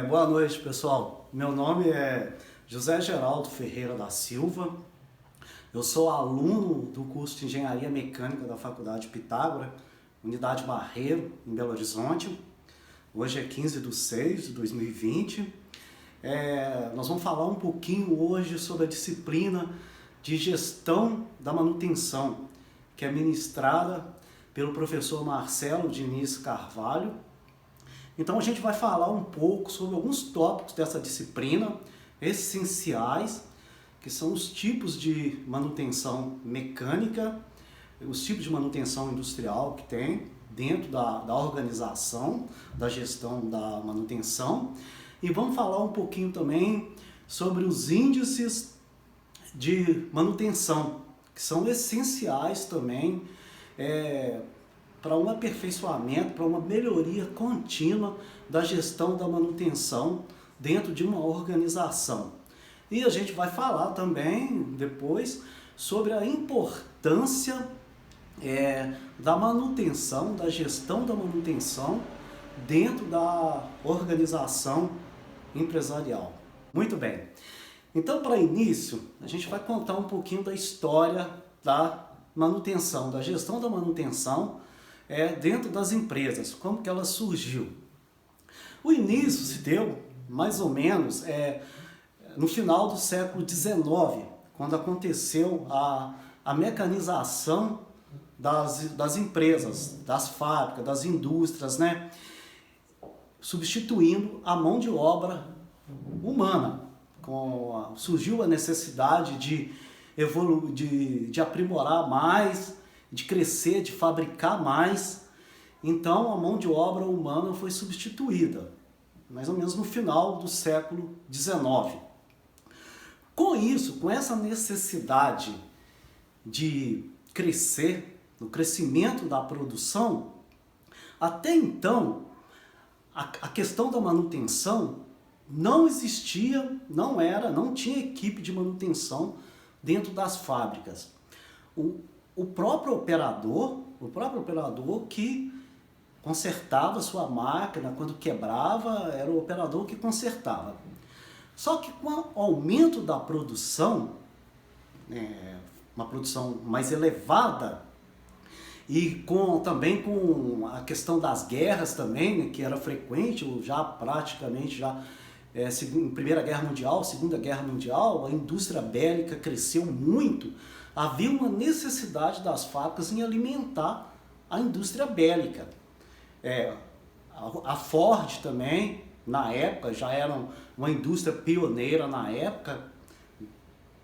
Boa noite, pessoal. Meu nome é José Geraldo Ferreira da Silva. Eu sou aluno do curso de Engenharia Mecânica da Faculdade Pitágora, Unidade Barreiro, em Belo Horizonte. Hoje é 15/6/2020. Nós vamos falar um pouquinho hoje sobre a disciplina de Gestão da Manutenção, que é ministrada pelo professor Marcelo Diniz Carvalho. Então a gente vai falar um pouco sobre alguns tópicos dessa disciplina essenciais, que são os tipos de manutenção mecânica, os tipos de manutenção industrial que tem dentro da organização, da gestão da manutenção. E vamos falar um pouquinho também sobre os índices de manutenção, que são essenciais também para um aperfeiçoamento, para uma melhoria contínua da gestão da manutenção dentro de uma organização. E a gente vai falar também depois sobre a importância da manutenção, da gestão da manutenção dentro da organização empresarial. Muito bem. Então, para início, a gente vai contar um pouquinho da história da manutenção, da gestão da manutenção dentro das empresas, como que ela surgiu. O início se deu mais ou menos no final do século XIX, quando aconteceu a mecanização das empresas, das fábricas, das indústrias, né? Substituindo a mão de obra humana. Surgiu a necessidade de evoluir, de aprimorar mais, de crescer, de fabricar mais. Então a mão de obra humana foi substituída, mais ou menos no final do século XIX. Com isso, com essa necessidade de crescer, no crescimento da produção, até então a questão da manutenção não existia, não tinha equipe de manutenção dentro das fábricas. O próprio operador que consertava sua máquina, quando quebrava, era o operador que consertava. Só que com o aumento da produção, uma produção mais elevada, e também com a questão das guerras também, né, que era frequente, em Primeira Guerra Mundial, Segunda Guerra Mundial, a indústria bélica cresceu muito. Havia uma necessidade das fábricas em alimentar a indústria bélica. A Ford também, na época, já era uma indústria pioneira na época,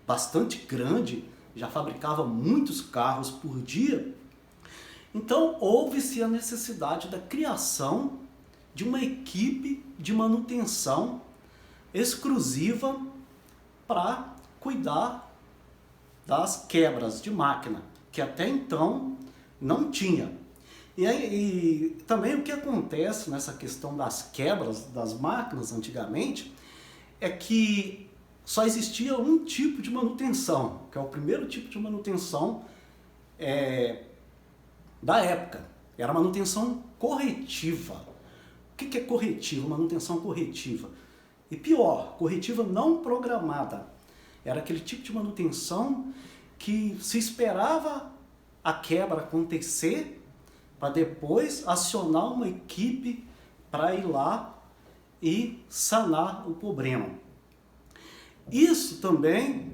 bastante grande, já fabricava muitos carros por dia. Então houve-se a necessidade da criação de uma equipe de manutenção exclusiva para cuidar das quebras de máquina, que até então não tinha. E também o que acontece nessa questão das quebras das máquinas antigamente é que só existia um tipo de manutenção, que é o primeiro tipo de manutenção da época. Era a manutenção corretiva. O que é corretiva? Manutenção corretiva. E pior, corretiva não programada. Era aquele tipo de manutenção que se esperava a quebra acontecer para depois acionar uma equipe para ir lá e sanar o problema. Isso também,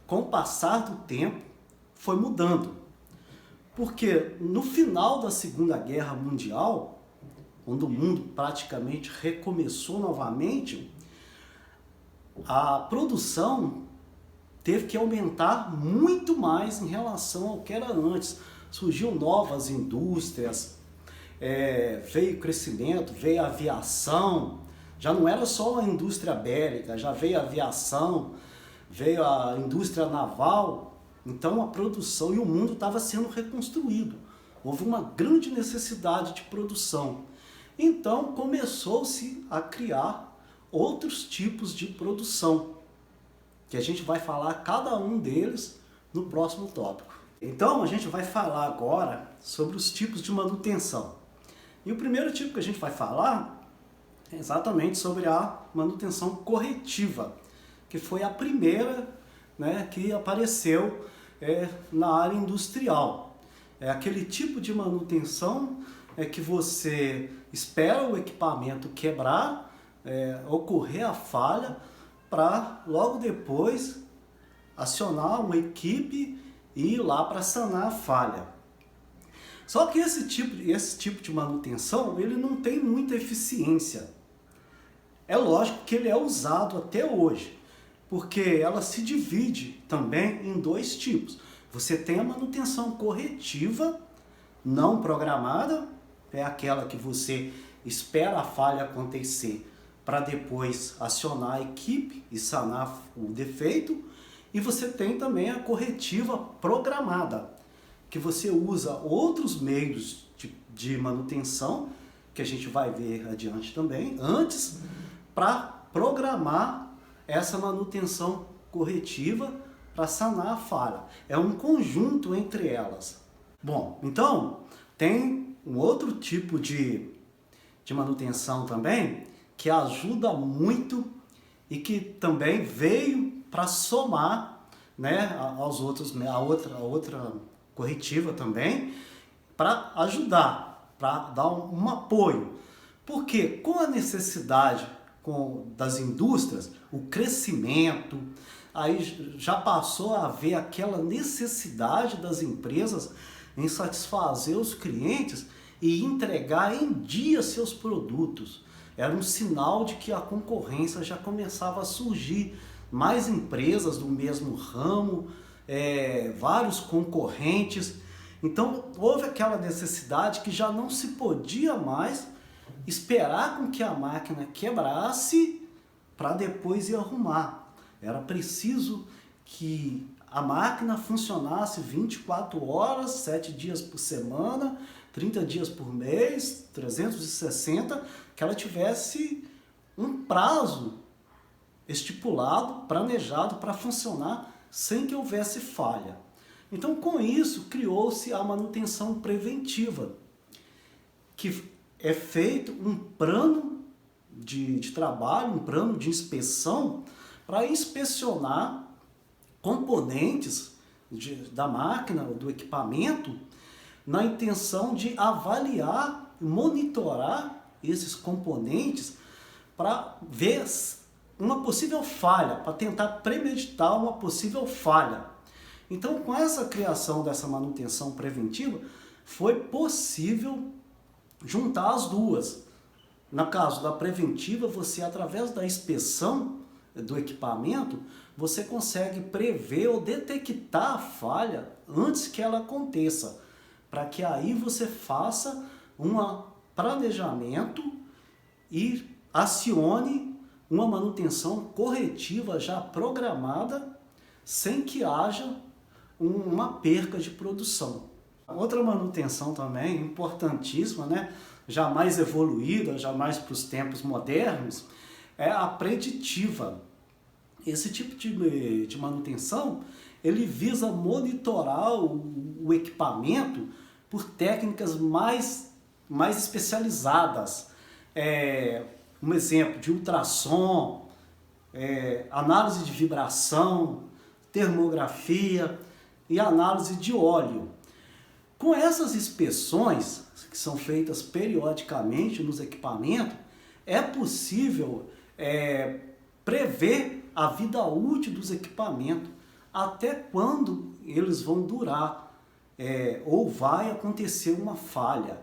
com o passar do tempo, foi mudando. Porque no final da Segunda Guerra Mundial, quando o mundo praticamente recomeçou novamente, a produção teve que aumentar muito mais em relação ao que era antes. Surgiu novas indústrias, veio crescimento, veio a aviação, já não era só a indústria bélica, já veio a aviação, veio a indústria naval. Então a produção e o mundo estava sendo reconstruído. Houve uma grande necessidade de produção. Então começou-se a criar outros tipos de produção, que a gente vai falar cada um deles no próximo tópico. Então a gente vai falar agora sobre os tipos de manutenção. E o primeiro tipo que a gente vai falar exatamente sobre a manutenção corretiva, que foi a primeira, né, que apareceu na área industrial. É aquele tipo de manutenção que você espera o equipamento quebrar, ocorrer a falha, para logo depois acionar uma equipe e ir lá para sanar a falha. Só que esse tipo de manutenção, ele não tem muita eficiência. É lógico que ele é usado até hoje, porque ela se divide também em dois tipos. Você tem a manutenção corretiva, não programada, é aquela que você espera a falha acontecer para depois acionar a equipe e sanar o defeito. E você tem também a corretiva programada, que você usa outros meios de manutenção, que a gente vai ver adiante também, antes, para programar essa manutenção corretiva para sanar a falha. É um conjunto entre elas. Bom, então, tem um outro tipo de manutenção também, que ajuda muito e que também veio para somar, né, a outra corretiva também, para ajudar, para dar um apoio. Porque com a necessidade das indústrias, o crescimento, aí já passou a haver aquela necessidade das empresas em satisfazer os clientes e entregar em dia seus produtos. Era um sinal de que a concorrência já começava a surgir. Mais empresas do mesmo ramo, vários concorrentes. Então houve aquela necessidade que já não se podia mais esperar com que a máquina quebrasse para depois ir arrumar. Era preciso que a máquina funcionasse 24 horas, 7 dias por semana, 30 dias por mês, 360, que ela tivesse um prazo estipulado, planejado para funcionar sem que houvesse falha. Então, com isso, criou-se a manutenção preventiva, que é feito um plano de trabalho, um plano de inspeção para inspecionar componentes da máquina ou do equipamento na intenção de avaliar, monitorar esses componentes para ver uma possível falha, para tentar premeditar uma possível falha. Então, com essa criação dessa manutenção preventiva, foi possível juntar as duas. No caso da preventiva, você, através da inspeção do equipamento, você consegue prever ou detectar a falha antes que ela aconteça, para que aí você faça um planejamento e acione uma manutenção corretiva já programada, sem que haja uma perca de produção. Outra manutenção também importantíssima, né? Já mais evoluída, já mais para os tempos modernos, é a preditiva. Esse tipo de manutenção, ele visa monitorar o equipamento por técnicas mais especializadas. Um exemplo de ultrassom, análise de vibração, termografia e análise de óleo. Com essas inspeções, que são feitas periodicamente nos equipamentos, é possível prever a vida útil dos equipamentos, até quando eles vão durar, ou vai acontecer uma falha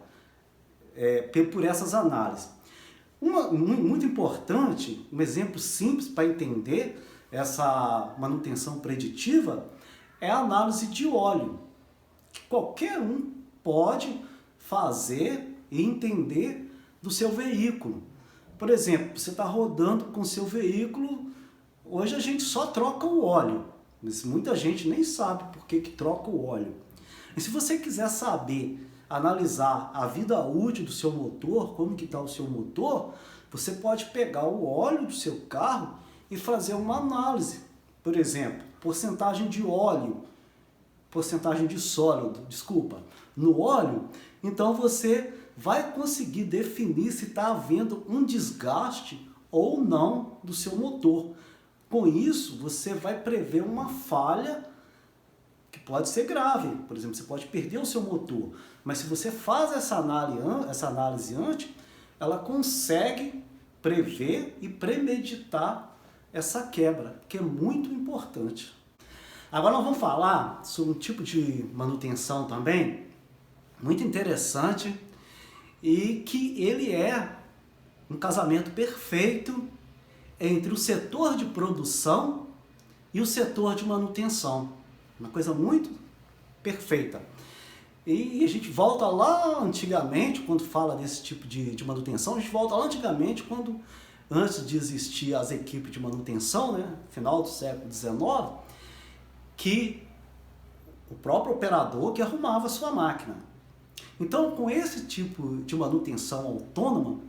por essas análises. Muito importante, um exemplo simples para entender essa manutenção preditiva, é a análise de óleo, que qualquer um pode fazer e entender do seu veículo. Por exemplo, você está rodando com o seu veículo, hoje a gente só troca o óleo, mas muita gente nem sabe por que troca o óleo. E se você quiser saber, analisar a vida útil do seu motor, como que está o seu motor, você pode pegar o óleo do seu carro e fazer uma análise. Por exemplo, porcentagem de óleo, porcentagem de sólido, no óleo. Então você vai conseguir definir se está havendo um desgaste ou não do seu motor. Com isso, você vai prever uma falha que pode ser grave. Por exemplo, você pode perder o seu motor, mas se você faz essa análise antes, ela consegue prever e premeditar essa quebra, que é muito importante. Agora nós vamos falar sobre um tipo de manutenção também, muito interessante, e que ele é um casamento perfeito entre o setor de produção e o setor de manutenção. Uma coisa muito perfeita. E a gente volta lá antigamente, quando fala desse tipo de manutenção, a gente volta lá antigamente, quando antes de existir as equipes de manutenção, né, final do século XIX, que o próprio operador que arrumava a sua máquina. Então, com esse tipo de manutenção autônoma,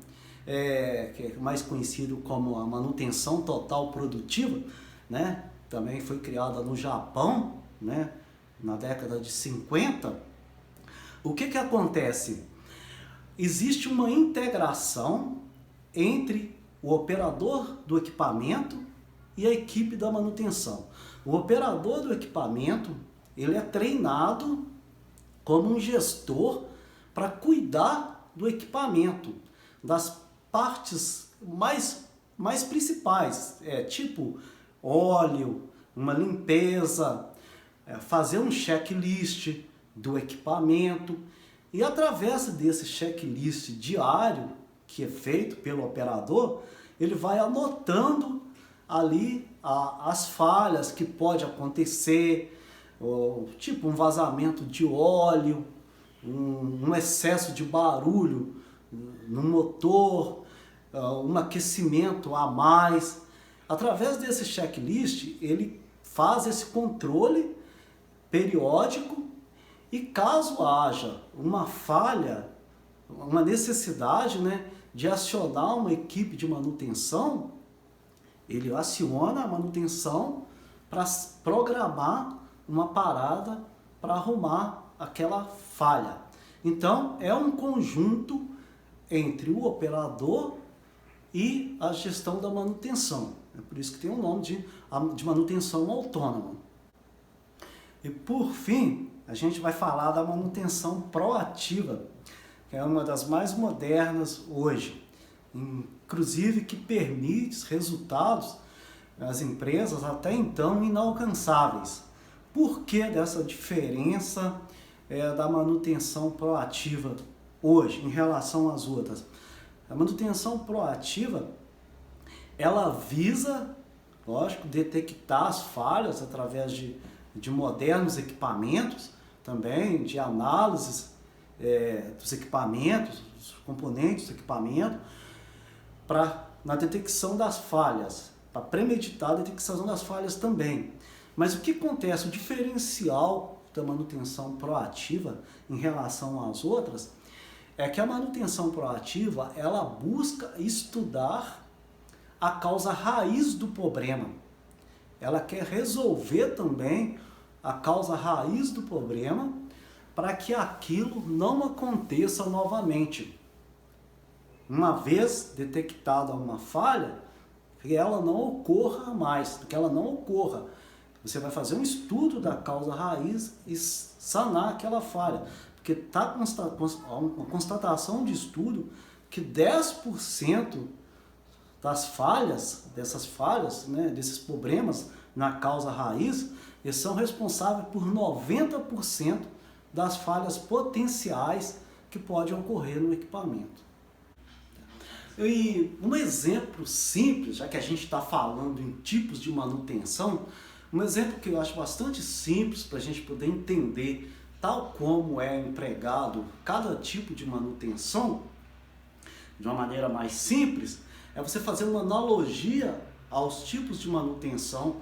que é mais conhecido como a manutenção total produtiva, né, também foi criada no Japão, né, na década de 50, o que acontece? Existe uma integração entre o operador do equipamento e a equipe da manutenção. O operador do equipamento, ele é treinado como um gestor para cuidar do equipamento, das partes mais principais, tipo óleo, uma limpeza, fazer um checklist do equipamento, e através desse checklist diário que é feito pelo operador, ele vai anotando ali as falhas que pode acontecer, tipo um vazamento de óleo, um excesso de barulho no motor, um aquecimento a mais. Através desse checklist, ele faz esse controle periódico e caso haja uma falha, uma necessidade, né, de acionar uma equipe de manutenção, ele aciona a manutenção para programar uma parada para arrumar aquela falha. Então, é um conjunto entre o operador e a gestão da manutenção. É por isso que tem o nome de manutenção autônoma. E por fim, a gente vai falar da manutenção proativa, que é uma das mais modernas hoje, inclusive que permite resultados às empresas até então inalcançáveis. Por que dessa diferença da manutenção proativa hoje em relação às outras? A manutenção proativa, ela visa, lógico, detectar as falhas através de modernos equipamentos, também de análises dos equipamentos, dos componentes do equipamento, na detecção das falhas, para premeditar a detecção das falhas também. Mas o que acontece? O diferencial da manutenção proativa em relação às outras é que a manutenção proativa, ela busca estudar a causa raiz do problema. Ela quer resolver também a causa raiz do problema para que aquilo não aconteça novamente. Uma vez detectada uma falha, que ela não ocorra mais, que ela não ocorra. Você vai fazer um estudo da causa raiz e sanar aquela falha. Porque está uma constatação de estudo que 10% das falhas, né, desses problemas na causa raiz, eles são responsáveis por 90% das falhas potenciais que podem ocorrer no equipamento. E um exemplo simples, já que a gente está falando em tipos de manutenção, um exemplo que eu acho bastante simples para a gente poder entender tal como é empregado cada tipo de manutenção, de uma maneira mais simples, é você fazer uma analogia aos tipos de manutenção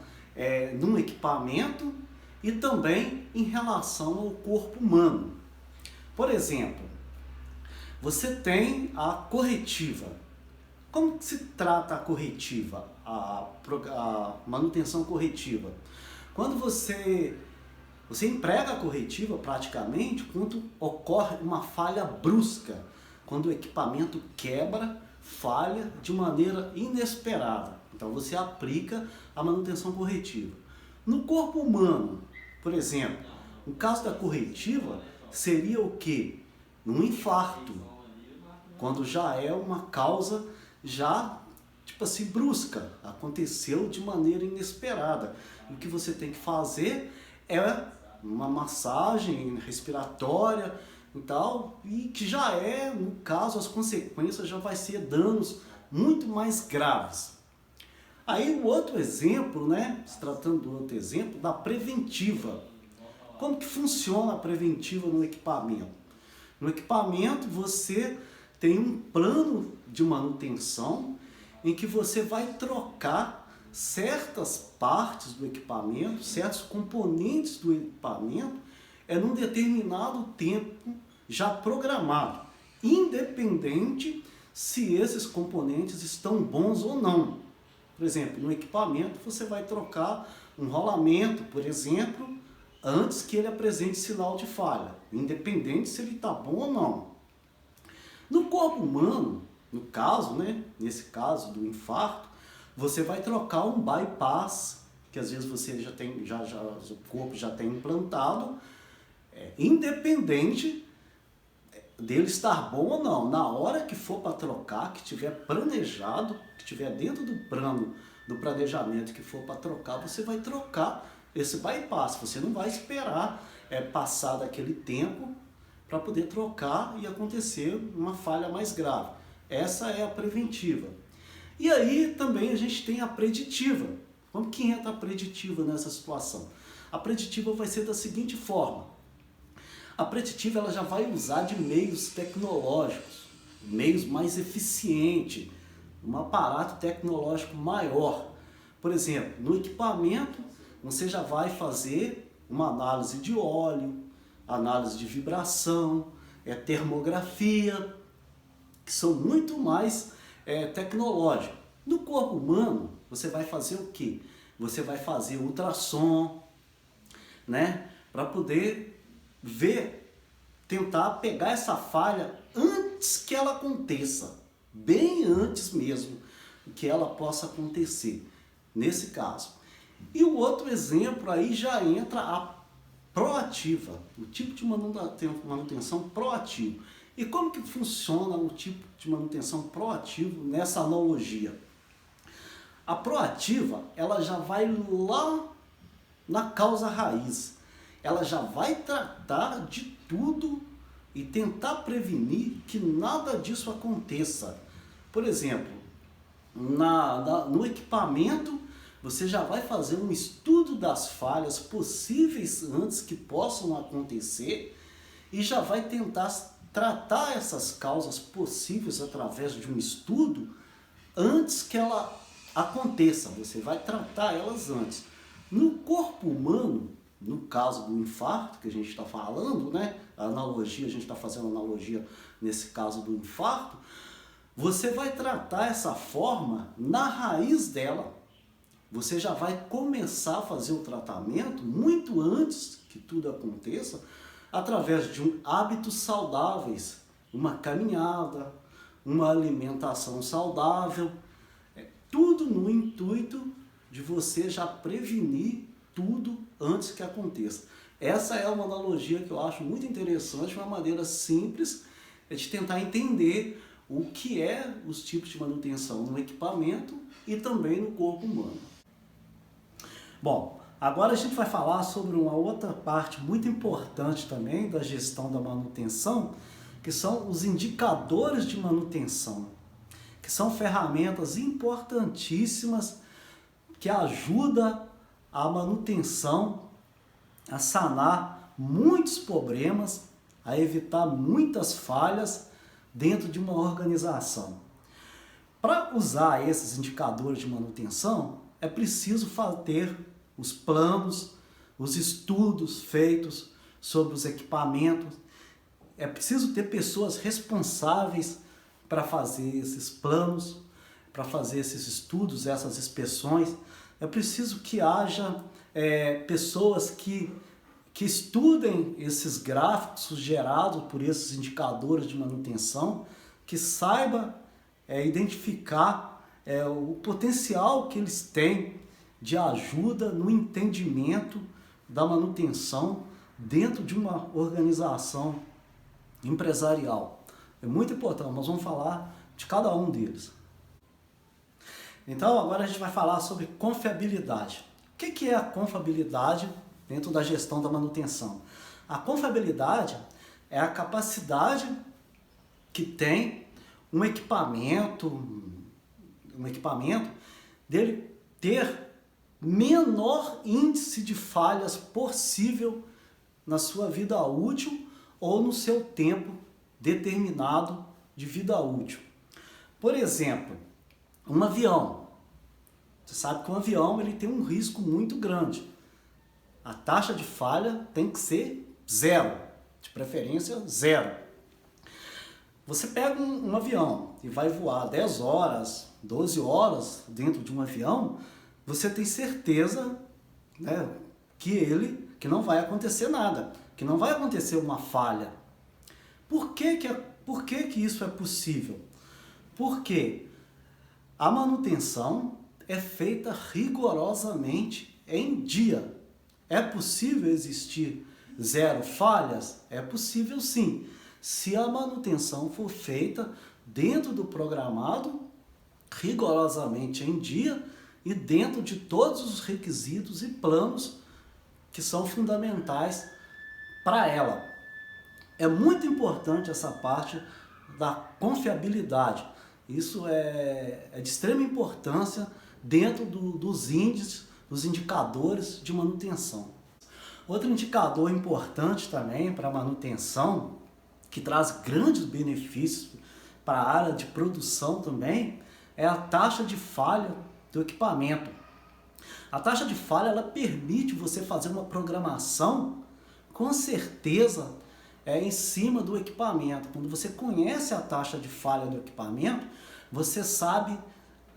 num equipamento e também em relação ao corpo humano. Por exemplo, você tem a corretiva. Como se trata a corretiva, a manutenção corretiva? Quando você emprega a corretiva praticamente quando ocorre uma falha brusca, quando o equipamento quebra, falha de maneira inesperada. Então você aplica a manutenção corretiva. No corpo humano, por exemplo, no caso da corretiva, seria o quê? Um infarto, quando já é uma causa já, tipo assim, brusca, aconteceu de maneira inesperada. O que você tem que fazer é uma massagem respiratória e tal, e que já é, no caso, as consequências já vai ser danos muito mais graves. Aí o outro exemplo, né, se tratando do outro exemplo, da preventiva. Como que funciona a preventiva no equipamento? No equipamento você tem um plano de manutenção em que você vai trocar certas partes do equipamento, certos componentes do equipamento, num determinado tempo já programado, independente se esses componentes estão bons ou não. Por exemplo, no equipamento você vai trocar um rolamento, por exemplo, antes que ele apresente sinal de falha, independente se ele está bom ou não. No corpo humano, no caso, né, nesse caso do infarto, você vai trocar um bypass, que às vezes você já tem, o corpo já tem implantado, independente dele estar bom ou não. Na hora que for para trocar, que tiver planejado, que tiver dentro do plano do planejamento que for para trocar, você vai trocar esse bypass. Você não vai esperar passar daquele tempo para poder trocar e acontecer uma falha mais grave. Essa é a preventiva. E aí também a gente tem a preditiva. Como que entra a preditiva nessa situação? A preditiva vai ser da seguinte forma. A preditiva ela já vai usar de meios tecnológicos, meios mais eficientes, um aparato tecnológico maior. Por exemplo, no equipamento você já vai fazer uma análise de óleo, análise de vibração, termografia, que são muito mais tecnológicos. No corpo humano, você vai fazer o quê? Você vai fazer ultrassom, né? Para poder ver, tentar pegar essa falha antes que ela aconteça, bem antes mesmo que ela possa acontecer, nesse caso. E o outro exemplo aí já entra a proativa, o tipo de manutenção proativo. E como que funciona o tipo de manutenção proativo nessa analogia? A proativa, ela já vai lá na causa raiz. Ela já vai tratar de tudo e tentar prevenir que nada disso aconteça. Por exemplo, no equipamento, você já vai fazer um estudo das falhas possíveis antes que possam acontecer e já vai tentar tratar essas causas possíveis através de um estudo antes que ela aconteça. Você vai tratar elas antes. No corpo humano, no caso do infarto que a gente está falando, né? A gente está fazendo analogia nesse caso do infarto, você vai tratar essa forma na raiz dela. Você já vai começar a fazer o tratamento muito antes que tudo aconteça, através de hábitos saudáveis, uma caminhada, uma alimentação saudável, tudo no intuito de você já prevenir tudo antes que aconteça. Essa é uma analogia que eu acho muito interessante, uma maneira simples de tentar entender o que é os tipos de manutenção no equipamento e também no corpo humano. Bom, agora a gente vai falar sobre uma outra parte muito importante também da gestão da manutenção, que são os indicadores de manutenção, que são ferramentas importantíssimas que ajudam a manutenção a sanar muitos problemas, a evitar muitas falhas dentro de uma organização. Para usar esses indicadores de manutenção, é preciso ter os planos, os estudos feitos sobre os equipamentos. É preciso ter pessoas responsáveis para fazer esses planos, para fazer esses estudos, essas inspeções. É preciso que haja pessoas que estudem esses gráficos gerados por esses indicadores de manutenção, que saiba identificar o potencial que eles têm de ajuda no entendimento da manutenção dentro de uma organização empresarial. É muito importante, nós vamos falar de cada um deles. Então, agora a gente vai falar sobre confiabilidade. O que é a confiabilidade dentro da gestão da manutenção? A confiabilidade é a capacidade que tem um equipamento dele ter menor índice de falhas possível na sua vida útil ou no seu tempo determinado de vida útil. Por exemplo, um avião. Você sabe que um avião ele tem um risco muito grande. A taxa de falha tem que ser zero, de preferência zero. Você pega um avião e vai voar 10 horas, 12 horas dentro de um avião, você tem certeza, né, que não vai acontecer nada, que não vai acontecer uma falha. Por que isso é possível? Porque a manutenção é feita rigorosamente em dia. É possível existir zero falhas? É possível sim, se a manutenção for feita dentro do programado, rigorosamente em dia e dentro de todos os requisitos e planos que são fundamentais para ela. É muito importante essa parte da confiabilidade. Isso é de extrema importância dentro dos índices, dos indicadores de manutenção. Outro indicador importante também para a manutenção, que traz grandes benefícios para a área de produção também, é a taxa de falha do equipamento. A taxa de falha ela permite você fazer uma programação com certeza em cima do equipamento. Quando você conhece a taxa de falha do equipamento, você sabe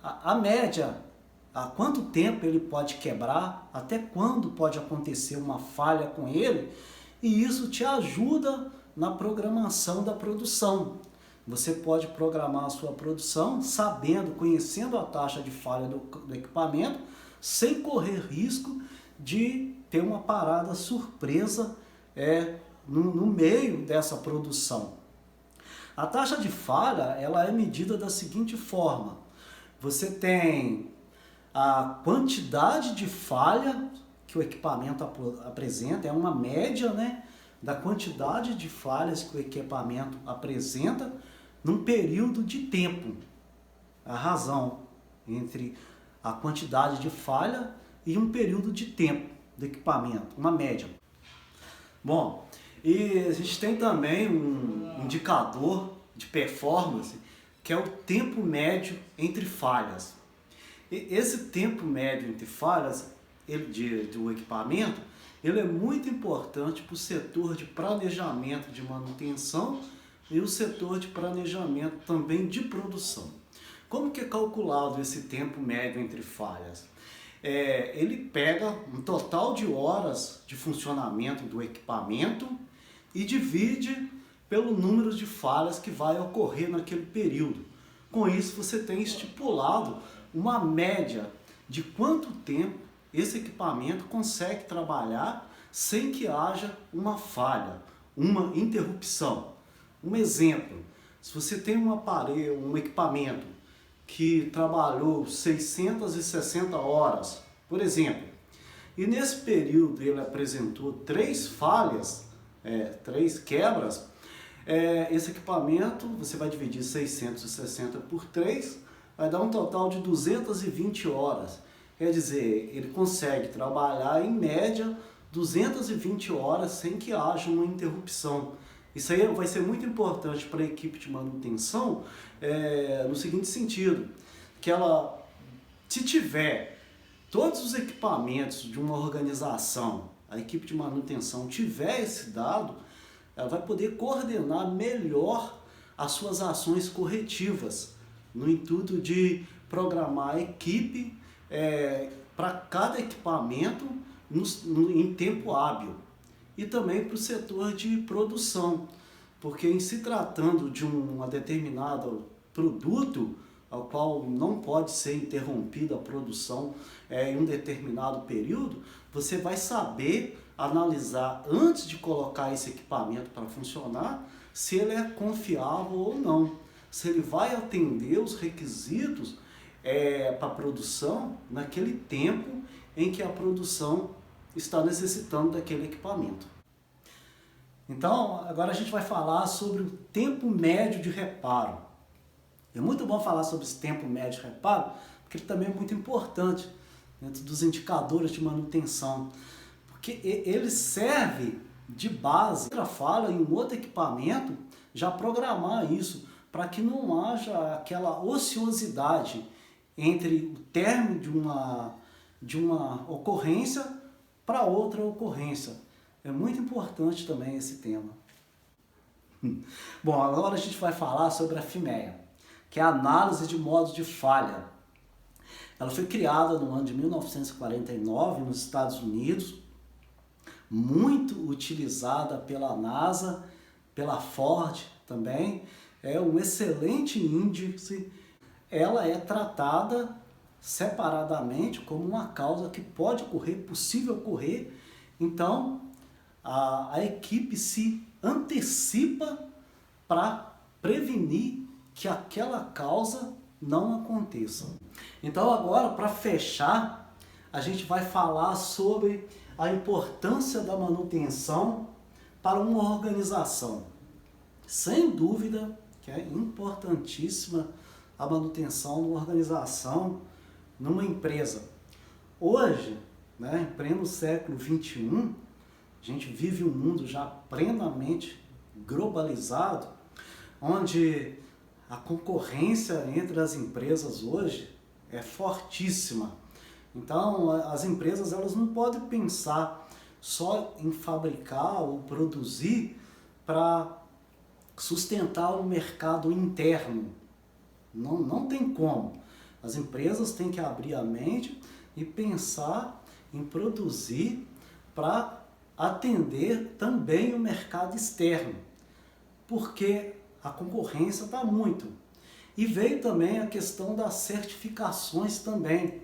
a média, há quanto tempo ele pode quebrar, até quando pode acontecer uma falha com ele, e isso te ajuda na programação da produção. Você pode programar a sua produção sabendo, conhecendo a taxa de falha do equipamento, sem correr risco de ter uma parada surpresa no meio dessa produção. A taxa de falha ela é medida da seguinte forma: você tem a quantidade de falha que o equipamento apresenta, é uma média, né, da quantidade de falhas que o equipamento apresenta num período de tempo. A razão entre a quantidade de falha e um período de tempo do equipamento, uma média. Bom, e a gente tem também um indicador de performance que é o tempo médio entre falhas. E esse tempo médio entre falhas do equipamento, ele é muito importante para o setor de planejamento de manutenção e o setor de planejamento também de produção. Como que é calculado esse tempo médio entre falhas? Ele pega um total de horas de funcionamento do equipamento e divide pelo número de falhas que vai ocorrer naquele período. Com isso, você tem estipulado uma média de quanto tempo esse equipamento consegue trabalhar sem que haja uma falha, uma interrupção. Um exemplo, se você tem um equipamento que trabalhou 660 horas, por exemplo, e nesse período ele apresentou 3 falhas, 3 quebras, esse equipamento você vai dividir 660 por 3, vai dar um total de 220 horas. Quer dizer, ele consegue trabalhar em média 220 horas sem que haja uma interrupção. Isso aí vai ser muito importante para a equipe de manutenção, no seguinte sentido, que ela, se tiver todos os equipamentos de uma organização, a equipe de manutenção tiver esse dado, ela vai poder coordenar melhor as suas ações corretivas, no intuito de programar a equipe para cada equipamento em tempo hábil. E também para o setor de produção. porque em se tratando de um determinado produto, ao qual não pode ser interrompida a produção em um determinado período, você vai saber analisar antes de colocar esse equipamento para funcionar, se ele é confiável ou não, se ele vai atender os requisitos para a produção naquele tempo em que a produção está necessitando daquele equipamento. Então, agora a gente vai falar sobre o tempo médio de reparo. É muito bom falar sobre esse tempo médio de reparo, porque ele também é muito importante dentro dos indicadores de manutenção, porque ele serve de base para fala em um outro equipamento já programar isso, para que não haja aquela ociosidade entre o término de uma ocorrência para outra ocorrência. É muito importante também esse tema. Bom, agora a gente vai falar sobre a FIMEA, que é a análise de modos de falha. Ela foi criada no ano de 1949 nos Estados Unidos, muito utilizada pela NASA, pela Ford também. É um excelente índice. Ela é tratada separadamente como uma causa que pode ocorrer, possível ocorrer. Então, a equipe se antecipa para prevenir que aquela causa não aconteça. Então agora, para fechar, a gente vai falar sobre a importância da manutenção para uma organização. Sem dúvida que é importantíssima a manutenção numa organização, numa empresa. Hoje, né, em pleno século XXI, a gente vive um mundo já plenamente globalizado, onde a concorrência entre as empresas hoje é fortíssima. Então, as empresas elas não podem pensar só em fabricar ou produzir para sustentar o mercado interno. Não tem como. As empresas têm que abrir a mente e pensar em produzir para atender também o mercado externo, porque a concorrência está muito. E veio também a questão das certificações também.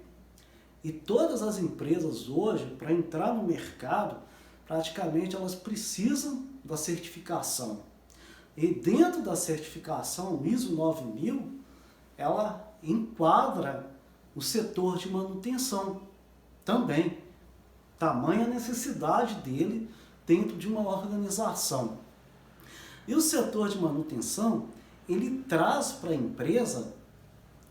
E todas as empresas hoje, para entrar no mercado, praticamente elas precisam da certificação. E dentro da certificação ISO 9000, ela enquadra o setor de manutenção também. Tamanha a necessidade dele dentro de uma organização. E o setor de manutenção, ele traz para a empresa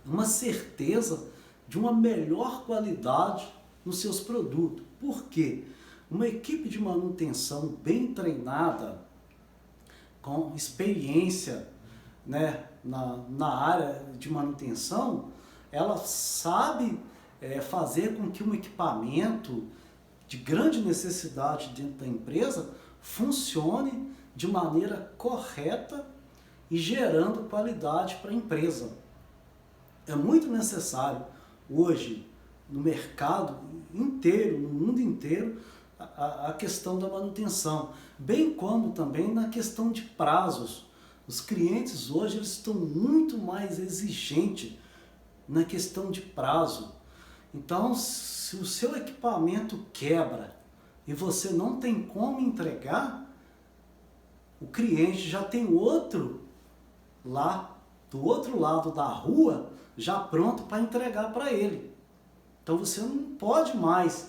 uma certeza de uma melhor qualidade nos seus produtos. Por quê? Uma equipe de manutenção bem treinada, com experiência, né, na área de manutenção, ela sabe fazer com que um equipamento de grande necessidade dentro da empresa funcione de maneira correta e gerando qualidade para a empresa. É muito necessário hoje no mercado inteiro, no mundo inteiro, a questão da manutenção, bem como também na questão de prazos. Os clientes hoje eles estão muito mais exigentes na questão de prazo. Então, se o seu equipamento quebra e você não tem como entregar, o cliente já tem outro lá do outro lado da rua já pronto para entregar para ele. Então você não pode mais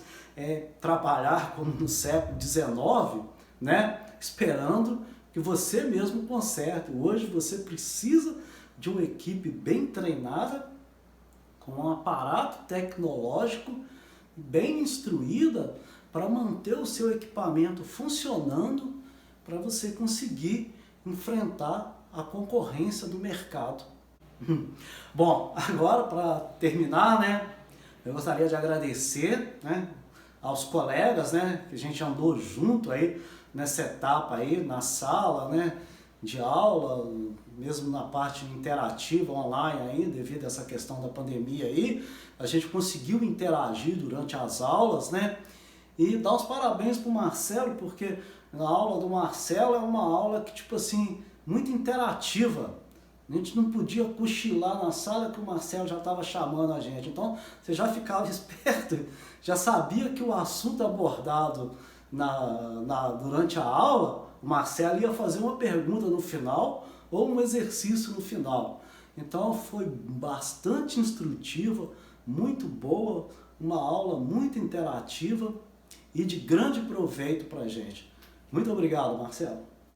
trabalhar como no século XIX, né, esperando que você mesmo conserte. Hoje você precisa de uma equipe bem treinada, com um aparato tecnológico bem instruída para manter o seu equipamento funcionando, para você conseguir enfrentar a concorrência do mercado. Bom, agora para terminar, né, eu gostaria de agradecer, né, aos colegas, né, que a gente andou junto aí nessa etapa aí, na sala, né, de aula, mesmo na parte interativa online aí, devido a essa questão da pandemia aí, a gente conseguiu interagir durante as aulas, né, e dar os parabéns para o Marcelo, porque A aula do Marcelo é uma aula que, tipo assim, muito interativa. A gente não podia cochilar na sala que o Marcelo já estava chamando a gente. Então, você já ficava esperto, já sabia que o assunto abordado durante a aula, o Marcelo ia fazer uma pergunta no final ou um exercício no final. Então, foi bastante instrutiva, muito boa, uma aula muito interativa e de grande proveito para a gente. Muito obrigado, Marcelo.